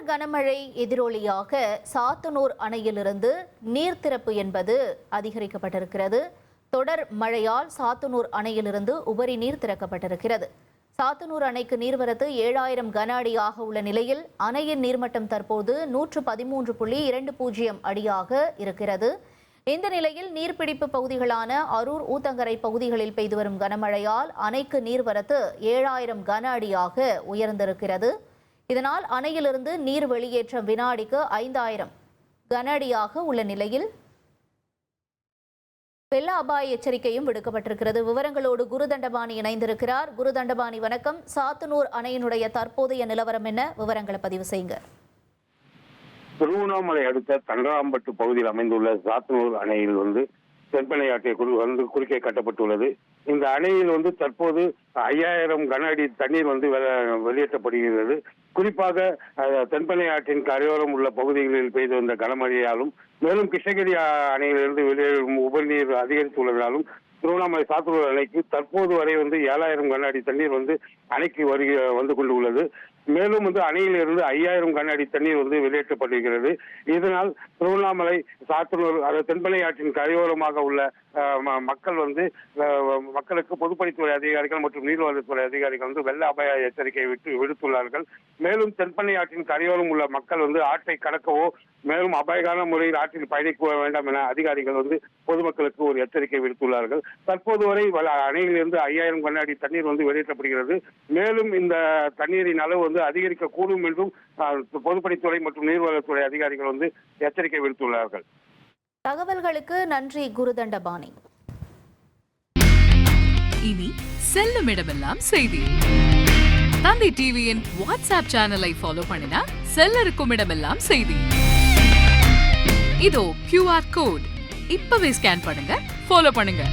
கனமழை எதிரொலியாக சாத்தனூர் அணையிலிருந்து நீர் திறப்பு என்பது அதிகரிக்கப்பட்டிருக்கிறது. தொடர் மழையால் சாத்தனூர் அணையிலிருந்து உபரி நீர் திறக்கப்பட்டிருக்கிறது. சாத்தனூர் அணைக்கு நீர்வரத்து 7000 கன அடியாக உள்ள நிலையில் அணையின் நீர்மட்டம் தற்போது 113.20 அடியாக இருக்கிறது. இந்த நிலையில் நீர்பிடிப்பு பகுதிகளான அரூர், ஊத்தங்கரை பகுதிகளில் பெய்து வரும் கனமழையால் அணைக்கு நீர்வரத்து 7000 கன அடியாக உயர்ந்திருக்கிறது. இதனால் அணையிலிருந்து நீர் வெளியேற்றம் வினாடிக்கு 5000 கன அடியாக உள்ள நிலையில் வெள்ள அபாய எச்சரிக்கையும் விடுக்கப்பட்டிருக்கிறது. விவரங்களோடு குருதண்டபாணி இணைந்திருக்கிறார். குருதண்டபாணி, வணக்கம். சாத்தனூர் அணையினுடைய தற்போதைய நிலவரம் என்ன? விவரங்களை பதிவு செய்யுங்க. திருவண்ணாமலை அடுத்த தண்டராம்பட்டு பகுதியில் அமைந்துள்ள சாத்தனூர் அணையில் தென்பெண்ணை ஆற்றை குறுக்கே கட்டப்பட்டுள்ளது. இந்த அணையில் தற்போது 5000 கன அடி தண்ணீர் வெளியேற்றப்படுகிறது. குறிப்பாக தென்பெண்ணை ஆற்றின் கரையோரம் உள்ள பகுதிகளில் பெய்து வந்த கனமழையாலும் மேலும் கிருஷ்ணகிரி அணையிலிருந்து வெளியேறும் உபரிநீர் அதிகரித்துள்ளதாலும் திருவண்ணாமலை சாத்தனூர் அணைக்கு தற்போது வரை 7000 கன அடி தண்ணீர் அணைக்கு வந்து கொண்டுள்ளது. மேலும் அணையிலிருந்து 5000 கன அடி தண்ணீர் வெளியேற்றப்படுகிறது. இதனால் திருவண்ணாமலை சாத்தனூர் தென்பெண்ணை ஆற்றின் கரையோரமாக உள்ள மக்கள் மக்களுக்கு பொதுப்பணித்துறை அதிகாரிகள் மற்றும் நீர்வளத்துறை அதிகாரிகள் வெள்ள அபாய எச்சரிக்கை விடுத்துள்ளார்கள். மேலும் தென்பெண்ணை ஆற்றின் கரையோரம் உள்ள மக்கள் ஆற்றை கடக்கவோ மேலும் அபாயகார முறையில் ஆற்றில் பயணிக்க வேண்டாம் என அதிகாரிகள் பொதுமக்களுக்கு ஒரு எச்சரிக்கை விடுத்துள்ளார்கள். தற்போது வரை அணையிலிருந்து 5000 கன அடி தண்ணீர் வெளியேற்றப்படுகிறது. மேலும் இந்த தண்ணீரின் அளவு அதிகரிக்கக்கூடும் என்றும் பொதுப்பணித்துறை மற்றும் நீர்வளத்துறை அதிகாரிகள் எச்சரிக்கை விடுத்துள்ளார்கள். தகவல்களுக்கு நன்றி குருதண்டபாணி. இனி செல்லும் இடமெல்லாம் செய்தி. தந்தை டிவியின் வாட்ஸ்அப் சேனலை ஃபாலோ பண்ணினா செல்ல இருக்கும் இடமெல்லாம் செய்தி. இதோ QR கோட் இப்பவே ஸ்கேன் பண்ணுங்க, ஃபாலோ பண்ணுங்க.